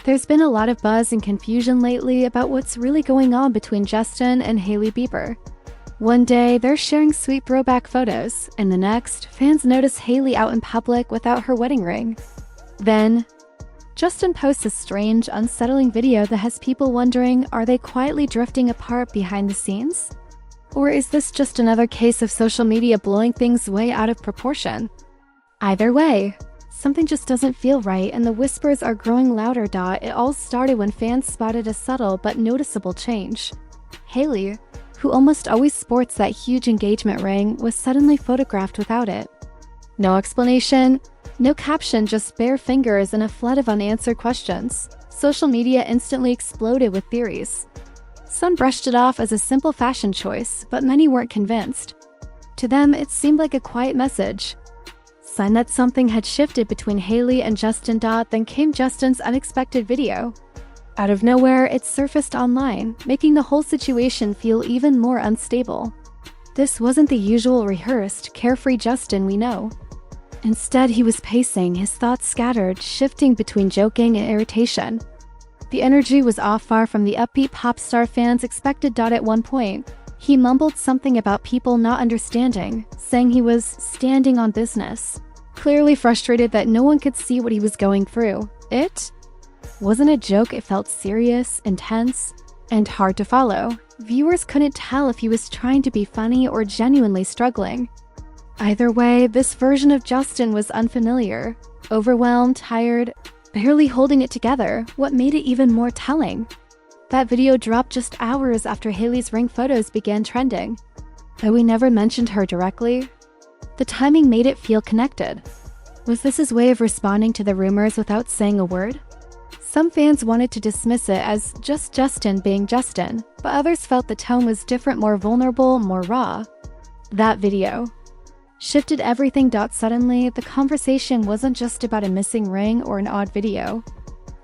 There's been a lot of buzz and confusion lately about what's really going on between Justin and Hailey Bieber. One day, they're sharing sweet throwback photos, and the next, fans notice Hailey out in public without her wedding ring. Then, Justin posts a strange, unsettling video that has people wondering, are they quietly drifting apart behind the scenes? Or is this just another case of social media blowing things way out of proportion? Either way, something just doesn't feel right, and the whispers are growing louder. It all started when fans spotted a subtle but noticeable change. Hailey, who almost always sports that huge engagement ring, was suddenly photographed without it. No explanation, no caption, just bare fingers and a flood of unanswered questions. Social media instantly exploded with theories. Some brushed it off as a simple fashion choice, but many weren't convinced. To them, it seemed like a quiet message. Sign that something had shifted between Hailey and Justin. Then came Justin's unexpected video. Out of nowhere, it surfaced online, making the whole situation feel even more unstable. This wasn't the usual rehearsed, carefree Justin we know. Instead, he was pacing, his thoughts scattered, shifting between joking and irritation. The energy was off, far from the upbeat pop star fans expected. At one point, he mumbled something about people not understanding, saying he was standing on business, clearly frustrated that no one could see what he was going through. It wasn't a joke, it felt serious, intense, and hard to follow. Viewers couldn't tell if he was trying to be funny or genuinely struggling. Either way, this version of Justin was unfamiliar, overwhelmed, tired, barely holding it together. What made it even more telling? That video dropped just hours after Hailey's ring photos began trending. Though we never mentioned her directly, the timing made it feel connected. Was this his way of responding to the rumors without saying a word? Some fans wanted to dismiss it as just Justin being Justin, but others felt the tone was different, more vulnerable, more raw. That video shifted everything. Suddenly, the conversation wasn't just about a missing ring or an odd video.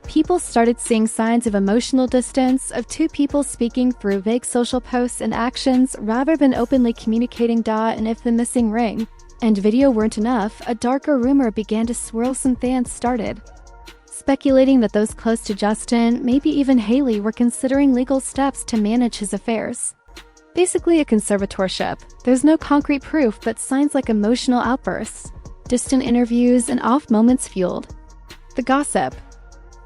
People started seeing signs of emotional distance, of two people speaking through vague social posts and actions rather than openly communicating. And if the missing ring and video weren't enough, a darker rumor began to swirl. Some fans started speculating that those close to Justin, maybe even Hailey, were considering legal steps to manage his affairs. Basically a conservatorship. There's no concrete proof, but signs like emotional outbursts, distant interviews, and off moments fueled the gossip.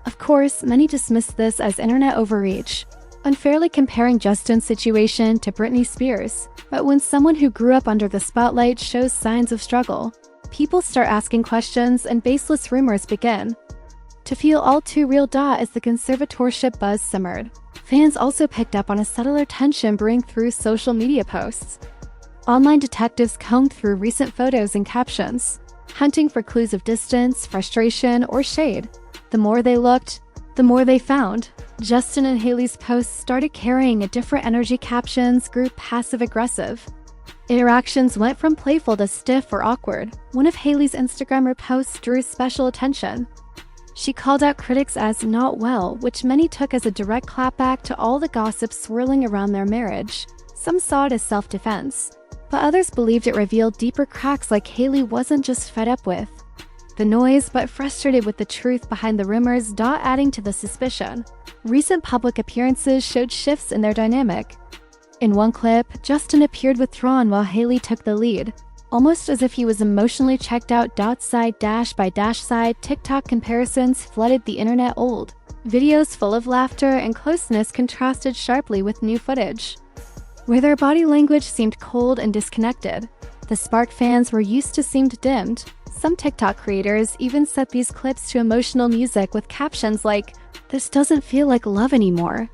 Of course, many dismiss this as internet overreach, unfairly comparing Justin's situation to Britney Spears. But when someone who grew up under the spotlight shows signs of struggle, people start asking questions and baseless rumors begin to feel all too real. As the conservatorship buzz simmered, fans also picked up on a subtler tension brewing through social media posts. Online detectives combed through recent photos and captions, hunting for clues of distance, frustration, or shade. The more they looked, the more they found. Justin and Hailey's posts started carrying a different energy. Captions grew passive-aggressive. Interactions went from playful to stiff or awkward. One of Hailey's Instagram reposts drew special attention. She called out critics as not well, which many took as a direct clapback to all the gossip swirling around their marriage. Some saw it as self-defense, but others believed it revealed deeper cracks, like Hailey wasn't just fed up with the noise, but frustrated with the truth behind the rumors. Adding to the suspicion, recent public appearances showed shifts in their dynamic. In one clip, Justin appeared withdrawn while Hailey took the lead, almost as if he was emotionally checked out. Side dash by dash side, TikTok comparisons flooded the internet. Old videos full of laughter and closeness contrasted sharply with new footage, where their body language seemed cold and disconnected. The spark fans were used to seemed dimmed. Some TikTok creators even set these clips to emotional music with captions like, "This doesn't feel like love anymore."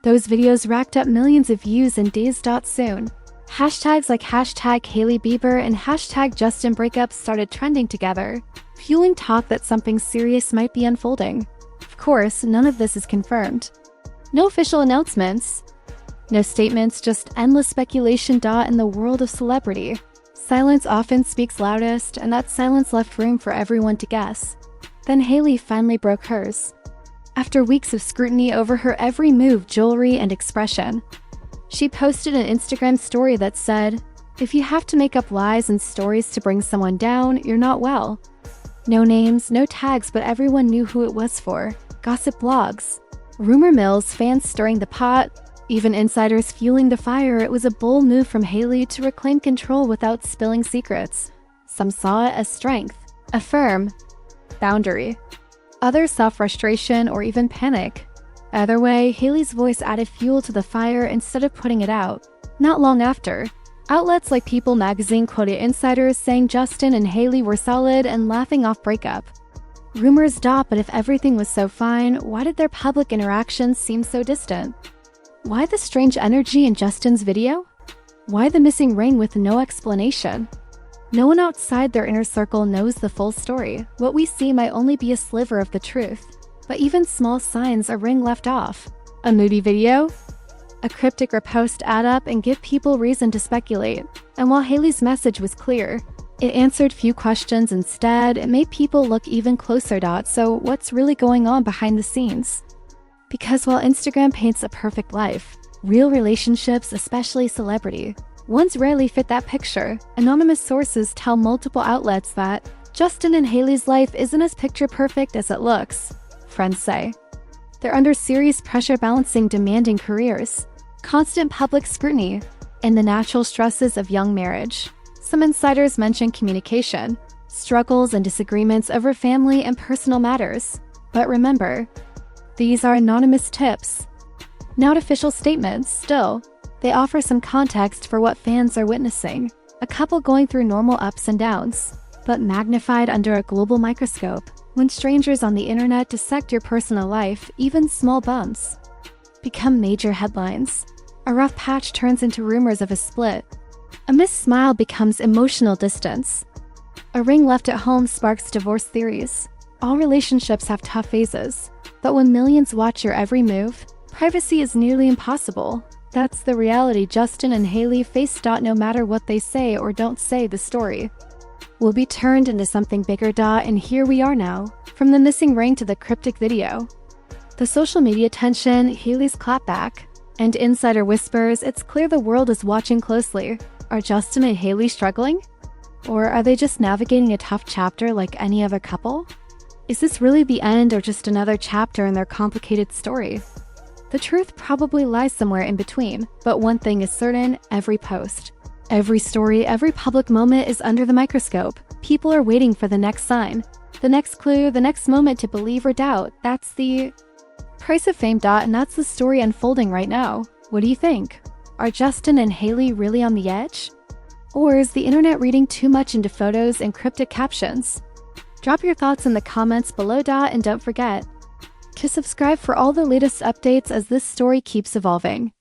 Those videos racked up millions of views in days. Soon, hashtags like hashtag Hailey Bieber and hashtag Justin Breakup started trending together, fueling talk that something serious might be unfolding. Of course, none of this is confirmed. No official announcements, no statements, just endless speculation. In the world of celebrity, silence often speaks loudest, and that silence left room for everyone to guess. Then Hailey finally broke hers. After weeks of scrutiny over her every move, jewelry, and expression, she posted an Instagram story that said, "If you have to make up lies and stories to bring someone down, you're not well." No names, no tags, but everyone knew who it was for. gossip blogs, rumor mills, fans stirring the pot, even insiders fueling the fire. It was a bold move from Hailey to reclaim control without spilling secrets. Some saw it as strength, a firm boundary. Others saw frustration or even panic. Either way, Hailey's voice added fuel to the fire instead of putting it out. Not long after, outlets like People magazine quoted insiders saying Justin and Hailey were solid and laughing off Breakup. Rumors dot, but if everything was so fine, why did their public interactions seem so distant? Why the strange energy in Justin's video? Why the missing ring with no explanation? No one outside their inner circle knows the full story. What we see might only be a sliver of the truth. But even small signs, a ring left off, a moody video, a cryptic repost add up and give people reason to speculate. And while Hailey's message was clear, it answered few questions. Instead, it made people look even closer. So what's really going on behind the scenes? Because while Instagram paints a perfect life, real relationships, especially celebrity ones, rarely fit that picture. Anonymous sources tell multiple outlets that Justin and Hailey's life isn't as picture perfect as it looks. Friends say they're under serious pressure balancing demanding careers, constant public scrutiny, and the natural stresses of young marriage. Some insiders mention communication, struggles and disagreements over family and personal matters. But remember, these are anonymous tips, not official statements. Still, they offer some context for what fans are witnessing. A couple going through normal ups and downs, but magnified under a global microscope. When strangers on the internet dissect your personal life, even small bumps become major headlines. A rough patch turns into rumors of a split. A missed smile becomes emotional distance. A ring left at home sparks divorce theories. All relationships have tough phases, but when millions watch your every move, privacy is nearly impossible. That's the reality Justin and Hailey face. No matter what they say or don't say, the story will be turned into something bigger. And here we are now. From the missing ring to the cryptic video, the social media tension, Hailey's clapback, and insider whispers, it's clear the world is watching closely. Are Justin and Hailey struggling? Or are they just navigating a tough chapter like any other couple? Is this really the end or just another chapter in their complicated story? The truth probably lies somewhere in between, but one thing is certain: every post, every story, every public moment is under the microscope. People are waiting for the next sign, the next clue, the next moment to believe or doubt. That's the price of fame. And that's the story unfolding right now. What do you think? Are Justin and Hailey really on the edge? Or is the internet reading too much into photos and cryptic captions? Drop your thoughts in the comments below. And don't forget to subscribe for all the latest updates as this story keeps evolving.